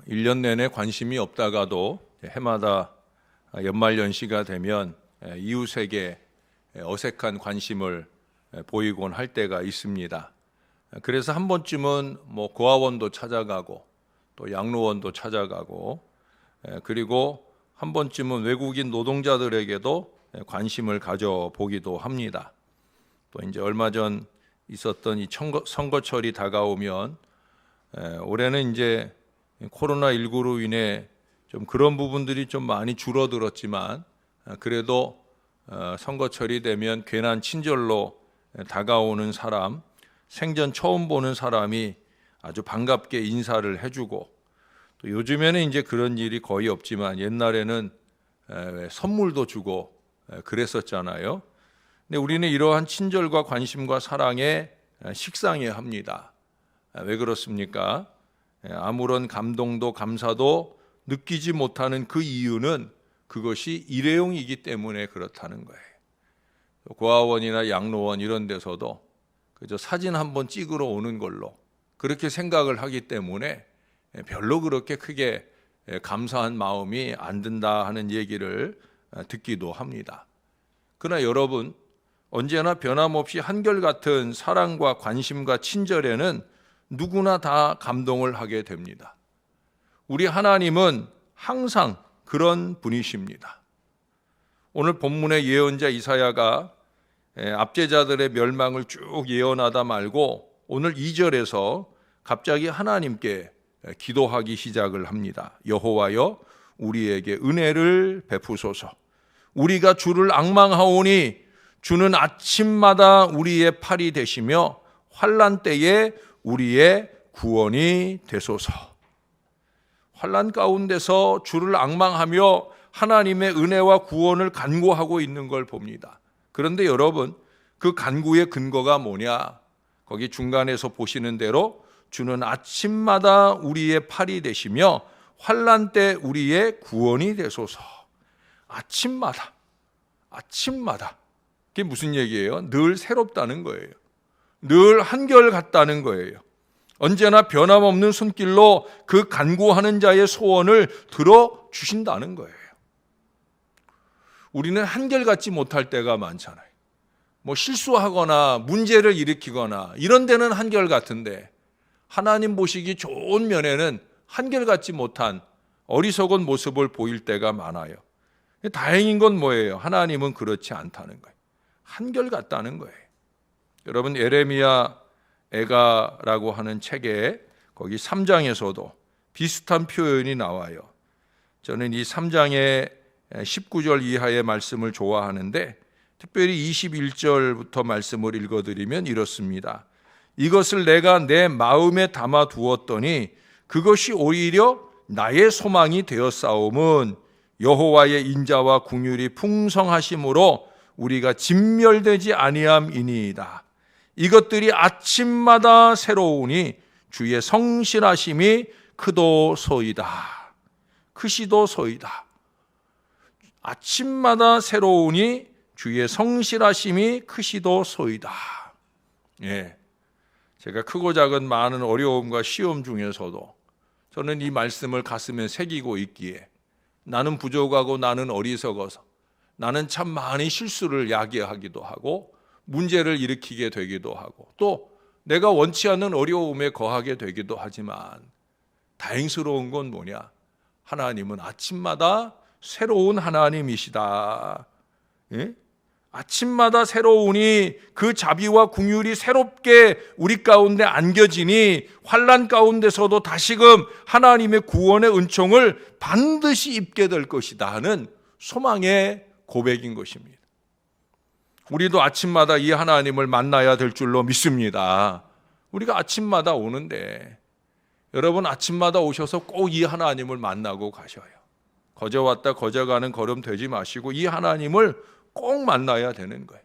1년 내내 관심이 없다가도 해마다 연말연시가 되면 이웃에게 어색한 관심을 보이곤 할 때가 있습니다. 그래서 한 번쯤은 고아원도 찾아가고 또 양로원도 찾아가고 그리고 한 번쯤은 외국인 노동자들에게도 관심을 가져보기도 합니다. 또 이제 얼마 전 있었던 이 선거철이 다가오면 올해는 이제 코로나19로 인해 좀 그런 부분들이 좀 많이 줄어들었지만 그래도 선거철이 되면 괜한 친절로 다가오는 사람, 생전 처음 보는 사람이 아주 반갑게 인사를 해주고 또 요즘에는 이제 그런 일이 거의 없지만 옛날에는 선물도 주고 그랬었잖아요. 근데 우리는 이러한 친절과 관심과 사랑에 식상해 합니다. 왜 그렇습니까? 아무런 감동도 감사도 느끼지 못하는 그 이유는 그것이 일회용이기 때문에 그렇다는 거예요. 고아원이나 양로원 이런 데서도 그저 사진 한번 찍으러 오는 걸로 그렇게 생각을 하기 때문에 별로 그렇게 크게 감사한 마음이 안 든다 하는 얘기를 듣기도 합니다. 그러나 여러분, 언제나 변함없이 한결같은 사랑과 관심과 친절에는 누구나 다 감동을 하게 됩니다. 우리 하나님은 항상 그런 분이십니다. 오늘 본문의 예언자 이사야가 압제자들의 멸망을 쭉 예언하다 말고 오늘 2절에서 갑자기 하나님께 기도하기 시작을 합니다. 여호와여 우리에게 은혜를 베푸소서. 우리가 주를 앙망하오니 주는 아침마다 우리의 팔이 되시며 환난 때에 우리의 구원이 되소서. 환난 가운데서 주를 앙망하며 하나님의 은혜와 구원을 간구하고 있는 걸 봅니다. 그런데 여러분, 그 간구의 근거가 뭐냐? 거기 중간에서 보시는 대로 주는 아침마다 우리의 팔이 되시며 환난 때 우리의 구원이 되소서. 아침마다. 그게 무슨 얘기예요? 늘 새롭다는 거예요. 늘 한결같다는 거예요. 언제나 변함없는 손길로 그 간구하는 자의 소원을 들어주신다는 거예요. 우리는 한결같지 못할 때가 많잖아요. 실수하거나 문제를 일으키거나 이런 데는 한결같은데 하나님 보시기 좋은 면에는 한결같지 못한 어리석은 모습을 보일 때가 많아요. 다행인 건 뭐예요? 하나님은 그렇지 않다는 거예요. 한결같다는 거예요. 여러분, 예레미야 애가라고 하는 책에 거기 3장에서도 비슷한 표현이 나와요. 저는 이 3장의 19절 이하의 말씀을 좋아하는데 특별히 21절부터 말씀을 읽어드리면 이렇습니다. 이것을 내가 내 마음에 담아 두었더니 그것이 오히려 나의 소망이 되었사옴은 여호와의 인자와 긍휼이 풍성하심으로 우리가 진멸되지 아니함이니이다. 이것들이 아침마다 새로우니 주의 성실하심이 크도소이다. 크시도소이다. 아침마다 새로우니 주의 성실하심이 크시도소이다. 예, 제가 크고 작은 많은 어려움과 시험 중에서도 저는 이 말씀을 가슴에 새기고 있기에 나는 부족하고 나는 어리석어서 나는 참 많이 실수를 야기하기도 하고 문제를 일으키게 되기도 하고 또 내가 원치 않는 어려움에 거하게 되기도 하지만 다행스러운 건 뭐냐? 하나님은 아침마다 새로운 하나님이시다. 예? 아침마다 새로우니 그 자비와 긍휼이 새롭게 우리 가운데 안겨지니 환난 가운데서도 다시금 하나님의 구원의 은총을 반드시 입게 될 것이다 하는 소망의 고백인 것입니다. 우리도 아침마다 이 하나님을 만나야 될 줄로 믿습니다. 우리가 아침마다 오는데 여러분 아침마다 오셔서 꼭 이 하나님을 만나고 가셔요. 거저 왔다 거저 가는 걸음 되지 마시고 이 하나님을 꼭 만나야 되는 거예요.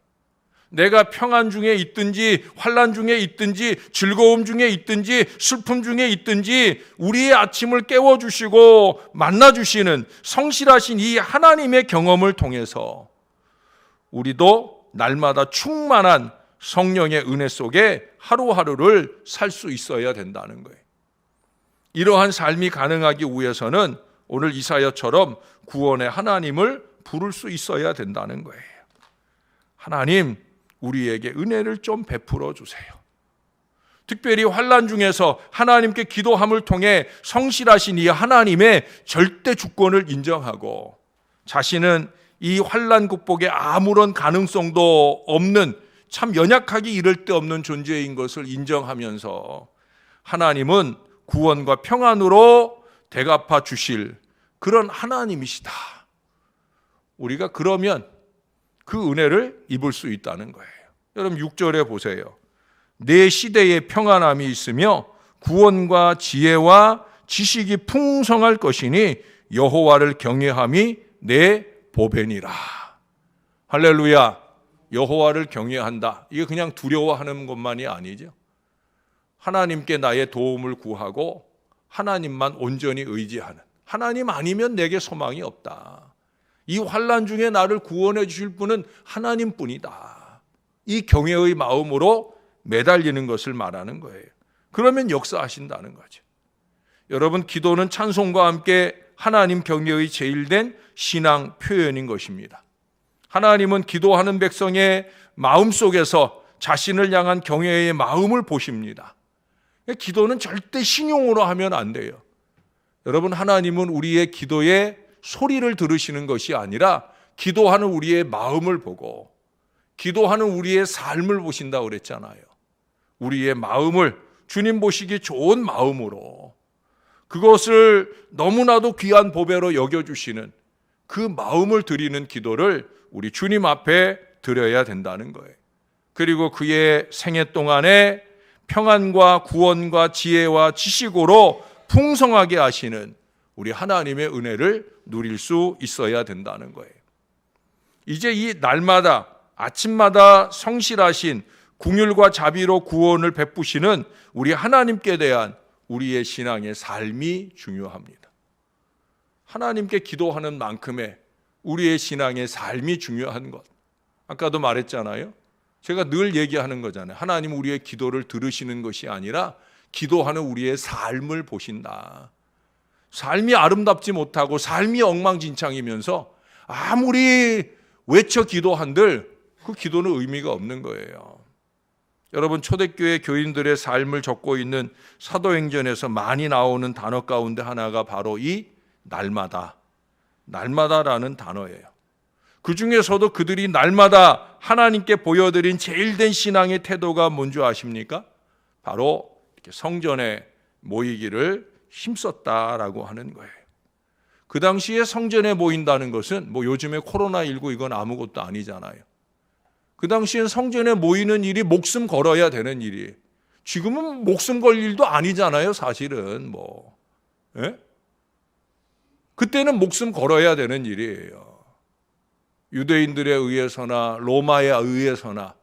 내가 평안 중에 있든지 환난 중에 있든지 즐거움 중에 있든지 슬픔 중에 있든지 우리의 아침을 깨워주시고 만나주시는 성실하신 이 하나님의 경험을 통해서 우리도 날마다 충만한 성령의 은혜 속에 하루하루를 살 수 있어야 된다는 거예요. 이러한 삶이 가능하기 위해서는 오늘 이사야처럼 구원의 하나님을 부를 수 있어야 된다는 거예요. 하나님, 우리에게 은혜를 좀 베풀어 주세요. 특별히 환난 중에서 하나님께 기도함을 통해 성실하신 이 하나님의 절대 주권을 인정하고 자신은 이 환난 극복에 아무런 가능성도 없는 참 연약하기 이를 데 없는 존재인 것을 인정하면서 하나님은 구원과 평안으로 대갚아 주실 그런 하나님이시다. 우리가 그러면 그 은혜를 입을 수 있다는 거예요. 여러분 6절에 보세요. 내 시대에 평안함이 있으며 구원과 지혜와 지식이 풍성할 것이니 여호와를 경외함이 내 보배니라. 할렐루야. 여호와를 경외한다. 이게 그냥 두려워하는 것만이 아니죠. 하나님께 나의 도움을 구하고 하나님만 온전히 의지하는, 하나님 아니면 내게 소망이 없다. 이 환난 중에 나를 구원해 주실 분은 하나님뿐이다. 이 경외의 마음으로 매달리는 것을 말하는 거예요. 그러면 역사하신다는 거죠. 여러분, 기도는 찬송과 함께 하나님 경외의 제일된 신앙 표현인 것입니다. 하나님은 기도하는 백성의 마음속에서 자신을 향한 경외의 마음을 보십니다. 기도는 절대 신용으로 하면 안 돼요. 여러분, 하나님은 우리의 기도의 소리를 들으시는 것이 아니라 기도하는 우리의 마음을 보고 기도하는 우리의 삶을 보신다고 그랬잖아요. 우리의 마음을 주님 보시기 좋은 마음으로 그것을 너무나도 귀한 보배로 여겨주시는 그 마음을 드리는 기도를 우리 주님 앞에 드려야 된다는 거예요. 그리고 그의 생애 동안에 평안과 구원과 지혜와 지식으로 풍성하게 하시는 우리 하나님의 은혜를 누릴 수 있어야 된다는 거예요. 이제 이 날마다 아침마다 성실하신 긍휼과 자비로 구원을 베푸시는 우리 하나님께 대한 우리의 신앙의 삶이 중요합니다. 하나님께 기도하는 만큼의 우리의 신앙의 삶이 중요한 것. 아까도 말했잖아요. 제가 늘 얘기하는 거잖아요. 하나님 우리의 기도를 들으시는 것이 아니라 기도하는 우리의 삶을 보신다. 삶이 아름답지 못하고 삶이 엉망진창이면서 아무리 외쳐 기도한들 그 기도는 의미가 없는 거예요. 여러분, 초대교회 교인들의 삶을 적고 있는 사도행전에서 많이 나오는 단어 가운데 하나가 바로 이 날마다라는 단어예요. 그 중에서도 그들이 날마다 하나님께 보여드린 제일된 신앙의 태도가 뭔지 아십니까? 바로 이렇게 성전에 모이기를 힘썼다라고 하는 거예요. 그 당시에 성전에 모인다는 것은 뭐 요즘에 코로나19 이건 아무것도 아니잖아요. 그 당시엔 성전에 모이는 일이 목숨 걸어야 되는 일이에요. 지금은 목숨 걸 일도 아니잖아요, 사실은. 예? 그때는 목숨 걸어야 되는 일이에요. 유대인들에 의해서나 로마에 의해서나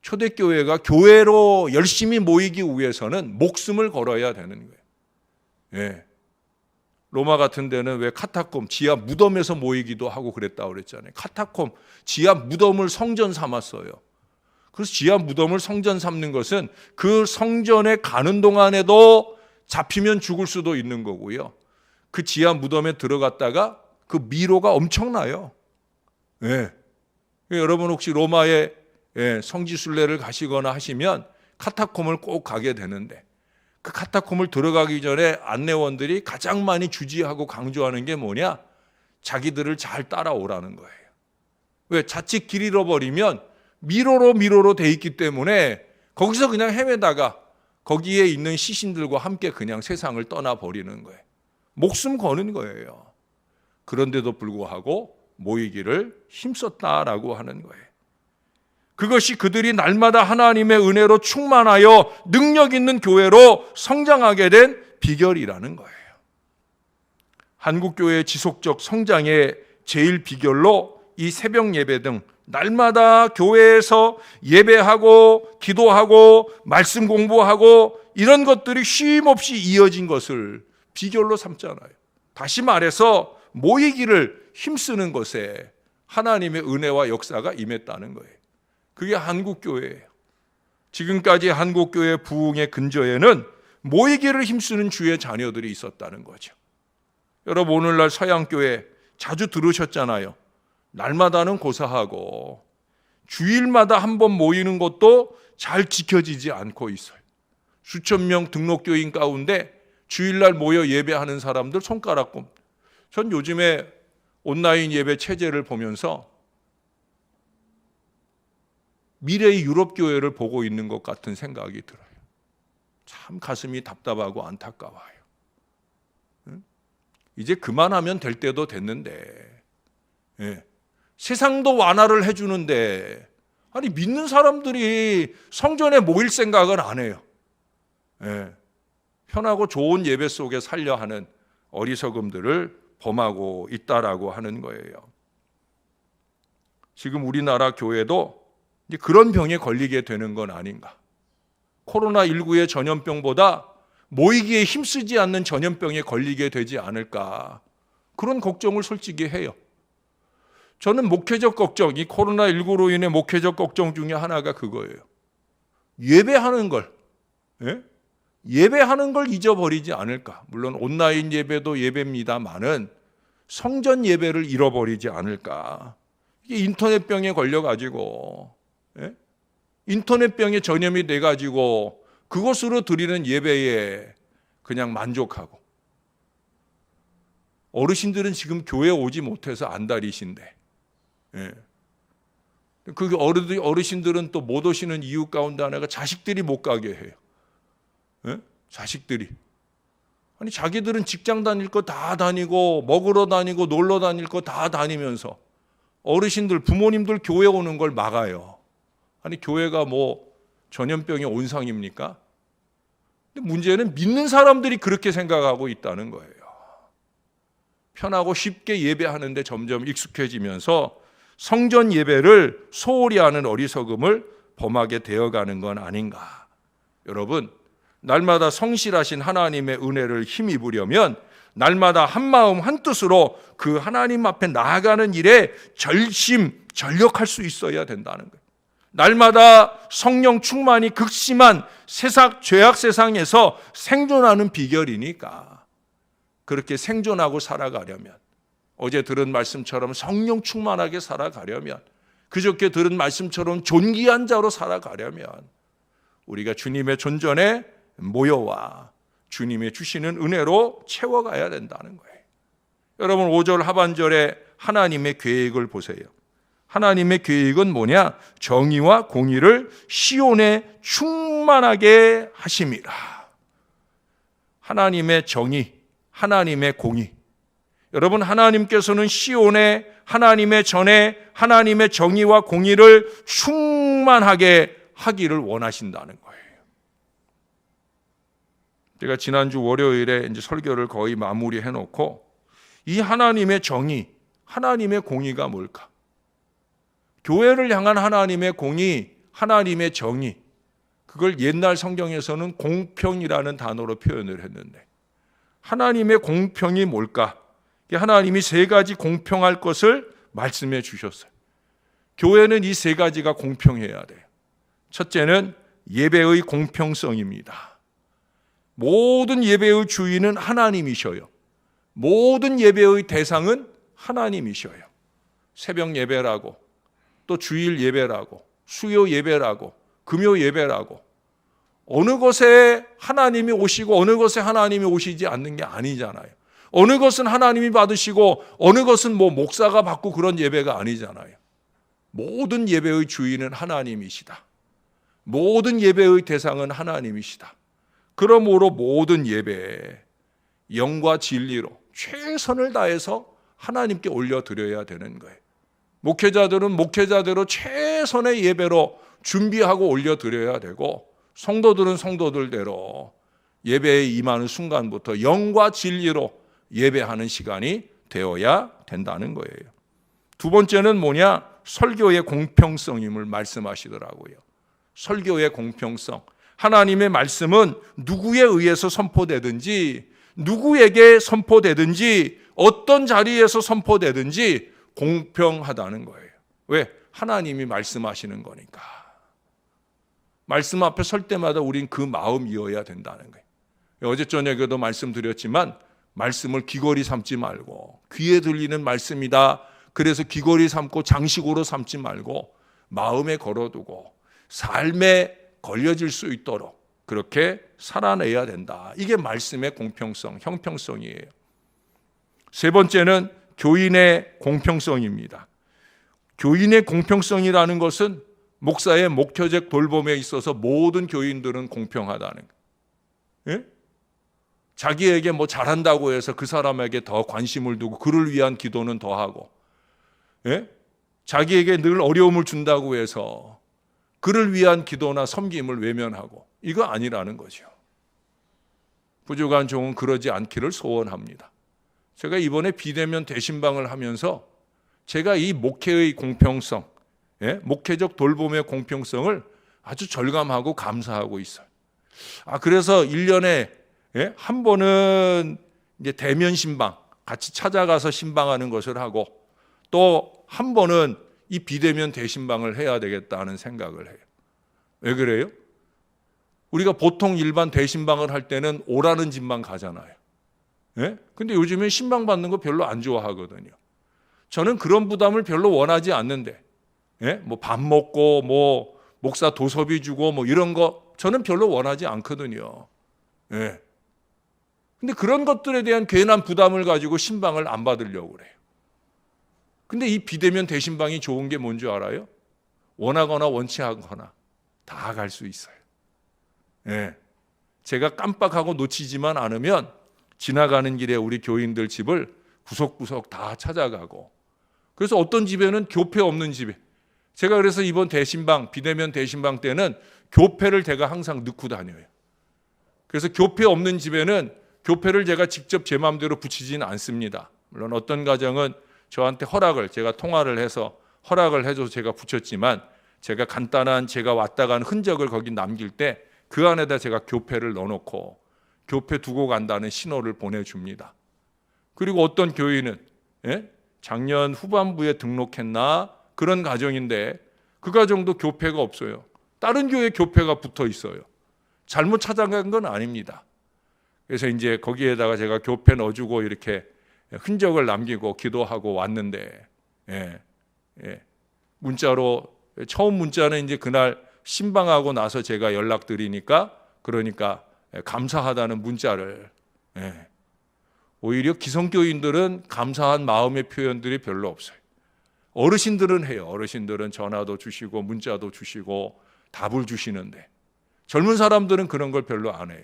초대교회가 교회로 열심히 모이기 위해서는 목숨을 걸어야 되는 거예요. 예. 로마 같은 데는 왜 카타콤, 지하 무덤에서 모이기도 하고 그랬다고 그랬잖아요. 카타콤, 지하 무덤을 성전 삼았어요. 그래서 지하 무덤을 성전 삼는 것은 그 성전에 가는 동안에도 잡히면 죽을 수도 있는 거고요. 그 지하 무덤에 들어갔다가 그 미로가 엄청나요. 예. 여러분 혹시 로마에 성지순례를 가시거나 하시면 카타콤을 꼭 가게 되는데 그 카타콤을 들어가기 전에 안내원들이 가장 많이 주지하고 강조하는 게 뭐냐? 자기들을 잘 따라오라는 거예요. 왜? 자칫 길 잃어버리면 미로로 돼 있기 때문에 거기서 그냥 헤매다가 거기에 있는 시신들과 함께 그냥 세상을 떠나버리는 거예요. 목숨 거는 거예요. 그런데도 불구하고 모이기를 힘썼다라고 하는 거예요. 그것이 그들이 날마다 하나님의 은혜로 충만하여 능력 있는 교회로 성장하게 된 비결이라는 거예요. 한국교회의 지속적 성장의 제일 비결로 이 새벽 예배 등 날마다 교회에서 예배하고 기도하고 말씀 공부하고 이런 것들이 쉼 없이 이어진 것을 비결로 삼잖아요. 다시 말해서 모이기를 힘쓰는 것에 하나님의 은혜와 역사가 임했다는 거예요. 그게 한국교회예요. 지금까지 한국교회 부흥의 근저에는 모이기를 힘쓰는 주의 자녀들이 있었다는 거죠. 여러분, 오늘날 서양교회 자주 들으셨잖아요. 날마다는 고사하고 주일마다 한 번 모이는 것도 잘 지켜지지 않고 있어요. 수천 명 등록교인 가운데 주일날 모여 예배하는 사람들 손가락 꼽. 전 요즘에 온라인 예배 체제를 보면서 미래의 유럽 교회를 보고 있는 것 같은 생각이 들어요. 참 가슴이 답답하고 안타까워요. 이제 그만하면 될 때도 됐는데, 세상도 완화를 해주는데, 아니 믿는 사람들이 성전에 모일 생각을 안 해요. 편하고 좋은 예배 속에 살려 하는 어리석음들을 범하고 있다라고 하는 거예요. 지금 우리나라 교회도 이제 그런 병에 걸리게 되는 건 아닌가. 코로나19의 전염병보다 모이기에 힘쓰지 않는 전염병에 걸리게 되지 않을까. 그런 걱정을 솔직히 해요. 저는 목회적 걱정, 이 코로나19로 인해 목회적 걱정 중에 하나가 그거예요. 예배하는 걸, 예배하는 걸 잊어버리지 않을까. 물론 온라인 예배도 예배입니다만은 성전 예배를 잃어버리지 않을까. 이게 인터넷병에 걸려가지고, 인터넷병에 전염이 돼가지고 그것으로 드리는 예배에 그냥 만족하고, 어르신들은 지금 교회 오지 못해서 안달이신데, 그 어르신들은 또 못 오시는 이유 가운데 하나가 자식들이 못 가게 해요. 자식들이. 아니 자기들은 직장 다닐 거 다 다니고 먹으러 다니고 놀러 다닐 거 다 다니면서 어르신들, 부모님들 교회 오는 걸 막아요. 아니 교회가 뭐 전염병의 온상입니까? 근데 문제는 믿는 사람들이 그렇게 생각하고 있다는 거예요. 편하고 쉽게 예배하는데 점점 익숙해지면서 성전 예배를 소홀히 하는 어리석음을 범하게 되어가는 건 아닌가. 여러분, 날마다 성실하신 하나님의 은혜를 힘입으려면 날마다 한마음 한뜻으로 그 하나님 앞에 나아가는 일에 전력할 수 있어야 된다는 거예요. 날마다 성령 충만이 극심한 죄악 세상에서 생존하는 비결이니까 그렇게 생존하고 살아가려면, 어제 들은 말씀처럼 성령 충만하게 살아가려면, 그저께 들은 말씀처럼 존귀한 자로 살아가려면 우리가 주님의 존전에 모여와 주님의 주시는 은혜로 채워가야 된다는 거예요. 여러분 5절 하반절에 하나님의 계획을 보세요. 하나님의 계획은 뭐냐? 정의와 공의를 시온에 충만하게 하심이라. 하나님의 정의, 하나님의 공의. 여러분, 하나님께서는 시온에 하나님의 전에 하나님의 정의와 공의를 충만하게 하기를 원하신다는 거예요. 제가 지난주 월요일에 이제 설교를 거의 마무리해 놓고 이 하나님의 정의, 하나님의 공의가 뭘까? 교회를 향한 하나님의 공의, 하나님의 정의, 그걸 옛날 성경에서는 공평이라는 단어로 표현을 했는데, 하나님의 공평이 뭘까? 하나님이 세 가지 공평할 것을 말씀해 주셨어요. 교회는 이 세 가지가 공평해야 돼요. 첫째는 예배의 공평성입니다. 모든 예배의 주인은 하나님이셔요. 모든 예배의 대상은 하나님이셔요. 새벽 예배라고, 또 주일 예배라고, 수요 예배라고, 금요 예배라고, 어느 것에 하나님이 오시고 어느 것에 하나님이 오시지 않는 게 아니잖아요. 어느 것은 하나님이 받으시고 어느 것은 뭐 목사가 받고 그런 예배가 아니잖아요. 모든 예배의 주인은 하나님이시다. 모든 예배의 대상은 하나님이시다. 그러므로 모든 예배에 영과 진리로 최선을 다해서 하나님께 올려드려야 되는 거예요. 목회자들은 목회자대로 최선의 예배로 준비하고 올려드려야 되고, 성도들은 성도들대로 예배에 임하는 순간부터 영과 진리로 예배하는 시간이 되어야 된다는 거예요. 두 번째는 뭐냐? 설교의 공평성임을 말씀하시더라고요. 설교의 공평성. 하나님의 말씀은 누구에 의해서 선포되든지, 누구에게 선포되든지, 어떤 자리에서 선포되든지 공평하다는 거예요. 왜? 하나님이 말씀하시는 거니까. 말씀 앞에 설 때마다 우린 그 마음이어야 된다는 거예요. 어제 저녁에도 말씀드렸지만 말씀을 귀걸이 삼지 말고 귀에 들리는 말씀이다. 그래서 귀걸이 삼고 장식으로 삼지 말고 마음에 걸어두고 삶에 걸려질 수 있도록 그렇게 살아내야 된다. 이게 말씀의 공평성, 형평성이에요. 세 번째는 교인의 공평성입니다. 교인의 공평성이라는 것은 목사의 목표적 돌봄에 있어서 모든 교인들은 공평하다는 거예요. 예? 자기에게 뭐 잘한다고 해서 그 사람에게 더 관심을 두고 그를 위한 기도는 더 하고, 예? 자기에게 늘 어려움을 준다고 해서 그를 위한 기도나 섬김을 외면하고, 이거 아니라는 거죠. 부족한 종은 그러지 않기를 소원합니다. 제가 이번에 비대면 대신방을 하면서 제가 이 목회의 공평성, 예? 목회적 돌봄의 공평성을 아주 절감하고 감사하고 있어요. 그래서 1년에 예? 한 번은 이제 대면 신방, 같이 찾아가서 신방하는 것을 하고, 또 한 번은 이 비대면 대신방을 해야 되겠다는 생각을 해요. 왜 그래요? 우리가 보통 일반 대신방을 할 때는 오라는 집만 가잖아요. 예? 근데 요즘에 신방 받는 거 별로 안 좋아하거든요. 저는 그런 부담을 별로 원하지 않는데, 예? 뭐 밥 먹고 뭐 목사 도서비 주고 뭐 이런 거 저는 별로 원하지 않거든요. 예. 근데 그런 것들에 대한 괜한 부담을 가지고 신방을 안 받으려고 그래요. 근데 이 비대면 대신방이 좋은 게 뭔지 알아요? 원하거나 원치 않거나 다 갈 수 있어요. 예. 제가 깜빡하고 놓치지만 않으면 지나가는 길에 우리 교인들 집을 구석구석 다 찾아가고, 그래서 어떤 집에는 교패 없는 집에, 제가 그래서 이번 대신방, 비대면 대신방 때는 교패를 제가 항상 넣고 다녀요. 그래서 교패 없는 집에는 교패를 제가 직접 제 마음대로 붙이지는 않습니다. 물론 어떤 가정은 저한테 제가 통화를 해서 허락을 해줘서 제가 붙였지만, 제가 간단한 제가 왔다 간 흔적을 거기 남길 때 그 안에다 제가 교패를 넣어놓고 교패 두고 간다는 신호를 보내줍니다. 그리고 어떤 교인은 예? 작년 후반부에 등록했나 그런 가정인데 그 가정도 교패가 없어요. 다른 교회 교패가 붙어 있어요. 잘못 찾아간 건 아닙니다. 그래서 이제 거기에다가 제가 교패 넣어주고 이렇게 흔적을 남기고 기도하고 왔는데, 문자로, 처음 문자는 이제 그날 신방하고 나서 제가 연락드리니까, 그러니까 감사하다는 문자를, 오히려 기성교인들은 감사한 마음의 표현들이 별로 없어요. 어르신들은 해요. 어르신들은 전화도 주시고 문자도 주시고 답을 주시는데, 젊은 사람들은 그런 걸 별로 안 해요.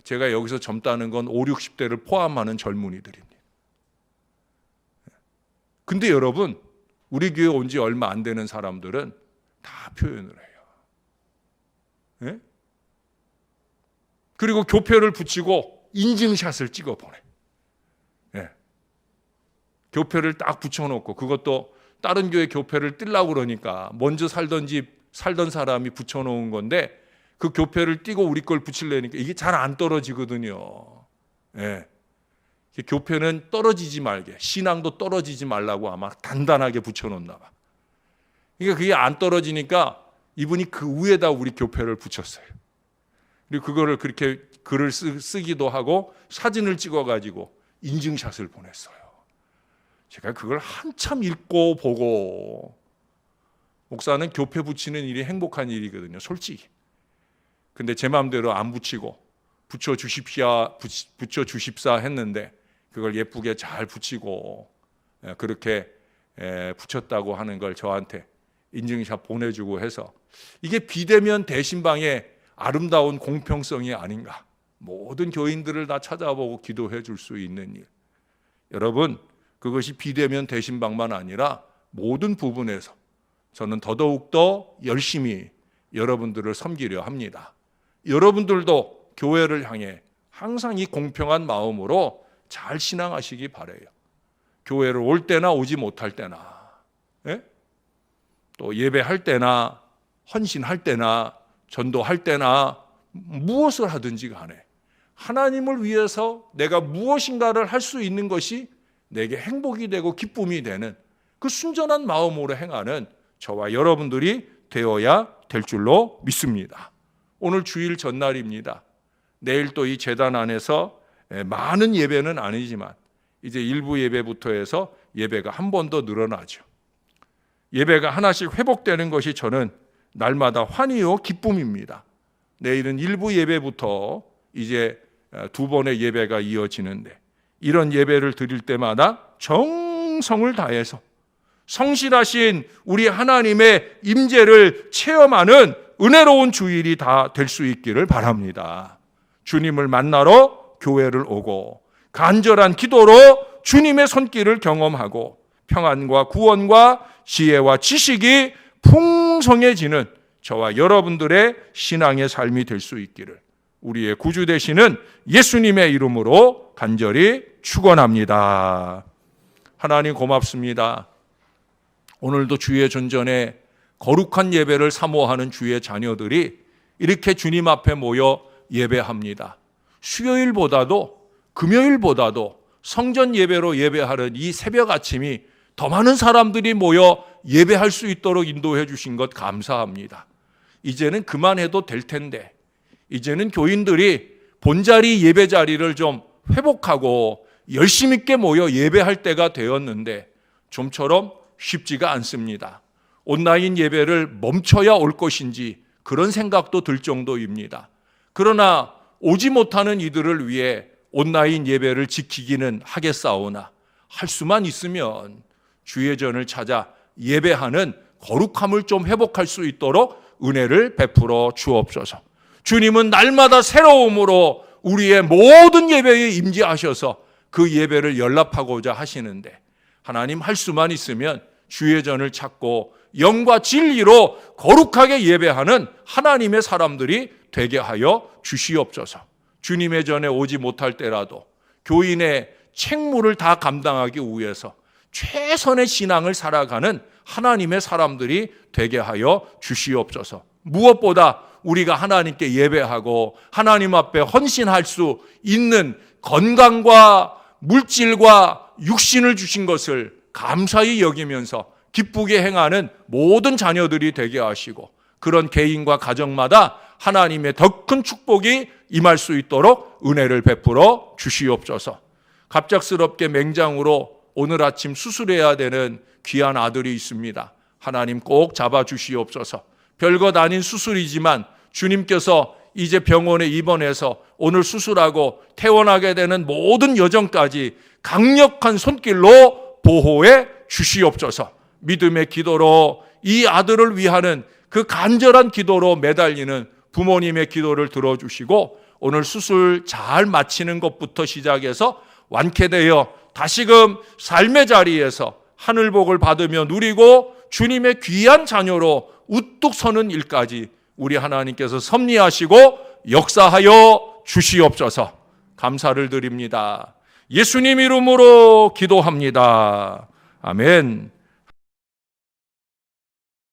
제가 여기서 젊다는 건 5, 60대를 포함하는 젊은이들입니다. 근데 여러분, 우리 교회 온 지 얼마 안 되는 사람들은 다 표현을 해요. 그리고 교표를 붙이고 인증샷을 찍어 보내. 교표를 딱 붙여놓고, 그것도 다른 교회 교표를 띄려고 그러니까 먼저 살던 집 살던 사람이 붙여놓은 건데 그 교표를 띄고 우리 걸 붙이려니까 이게 잘 안 떨어지거든요. 교표는 떨어지지 말게, 신앙도 떨어지지 말라고 아마 단단하게 붙여놓나 봐. 그러니까 그게 안 떨어지니까 이분이 그 위에다 우리 교표를 붙였어요. 그리고 그거를 그렇게 글을 쓰기도 하고 사진을 찍어가지고 인증샷을 보냈어요. 제가 그걸 한참 읽고 보고, 목사는 교표 붙이는 일이 행복한 일이거든요, 솔직히. 근데 제 마음대로 안 붙이고 붙여주십사 했는데 그걸 예쁘게 잘 붙이고 그렇게 붙였다고 하는 걸 저한테 인증샷 보내주고 해서, 이게 비대면 대신방의 아름다운 공평성이 아닌가. 모든 교인들을 다 찾아보고 기도해 줄 수 있는 일. 여러분, 그것이 비대면 대신방만 아니라 모든 부분에서 저는 더더욱더 열심히 여러분들을 섬기려 합니다. 여러분들도 교회를 향해 항상 이 공평한 마음으로 잘 신앙하시기 바라요. 교회를 올 때나 오지 못할 때나, 또 예배할 때나 헌신할 때나 전도할 때나 무엇을 하든지 간에 하나님을 위해서 내가 무엇인가를 할 수 있는 것이 내게 행복이 되고 기쁨이 되는 그 순전한 마음으로 행하는 저와 여러분들이 되어야 될 줄로 믿습니다. 오늘 주일 전날입니다. 내일 또 이 제단 안에서 많은 예배는 아니지만 이제 일부 예배부터 해서 예배가 한 번 더 늘어나죠. 예배가 하나씩 회복되는 것이 저는 날마다 환희요 기쁨입니다. 내일은 일부 예배부터 이제 두 번의 예배가 이어지는데 이런 예배를 드릴 때마다 정성을 다해서 성실하신 우리 하나님의 임재를 체험하는 은혜로운 주일이 다 될 수 있기를 바랍니다. 주님을 만나러 교회를 오고 간절한 기도로 주님의 손길을 경험하고 평안과 구원과 지혜와 지식이 풍성해지는 저와 여러분들의 신앙의 삶이 될 수 있기를 우리의 구주 되시는 예수님의 이름으로 간절히 축원합니다. 하나님 고맙습니다. 오늘도 주의 전전에 거룩한 예배를 사모하는 주의 자녀들이 이렇게 주님 앞에 모여 예배합니다. 수요일보다도 금요일보다도 성전 예배로 예배하는 이 새벽 아침이 더 많은 사람들이 모여 예배할 수 있도록 인도해 주신 것 감사합니다. 이제는 그만해도 될 텐데 이제는 교인들이 본자리 예배 자리를 좀 회복하고 열심 있게 모여 예배할 때가 되었는데 좀처럼 쉽지가 않습니다. 온라인 예배를 멈춰야 올 것인지 그런 생각도 들 정도입니다. 그러나 오지 못하는 이들을 위해 온라인 예배를 지키기는 하겠사오나 할 수만 있으면 주의 전을 찾아 예배하는 거룩함을 좀 회복할 수 있도록 은혜를 베풀어 주옵소서. 주님은 날마다 새로움으로 우리의 모든 예배에 임재하셔서 그 예배를 연락하고자 하시는데 하나님 할 수만 있으면 주의 전을 찾고 영과 진리로 거룩하게 예배하는 하나님의 사람들이 되게 하여 주시옵소서. 주님의 전에 오지 못할 때라도 교인의 책무를 다 감당하기 위해서 최선의 신앙을 살아가는 하나님의 사람들이 되게 하여 주시옵소서. 무엇보다 우리가 하나님께 예배하고 하나님 앞에 헌신할 수 있는 건강과 물질과 육신을 주신 것을 감사히 여기면서 기쁘게 행하는 모든 자녀들이 되게 하시고 그런 개인과 가정마다 하나님의 더 큰 축복이 임할 수 있도록 은혜를 베풀어 주시옵소서. 갑작스럽게 맹장으로 오늘 아침 수술해야 되는 귀한 아들이 있습니다. 하나님 꼭 잡아주시옵소서. 별것 아닌 수술이지만 주님께서 이제 병원에 입원해서 오늘 수술하고 퇴원하게 되는 모든 여정까지 강력한 손길로 보호해 주시옵소서. 믿음의 기도로 이 아들을 위하는 그 간절한 기도로 매달리는 부모님의 기도를 들어주시고 오늘 수술 잘 마치는 것부터 시작해서 완쾌되어 다시금 삶의 자리에서 하늘복을 받으며 누리고 주님의 귀한 자녀로 우뚝 서는 일까지 우리 하나님께서 섭리하시고 역사하여 주시옵소서. 감사를 드립니다. 예수님 이름으로 기도합니다. 아멘.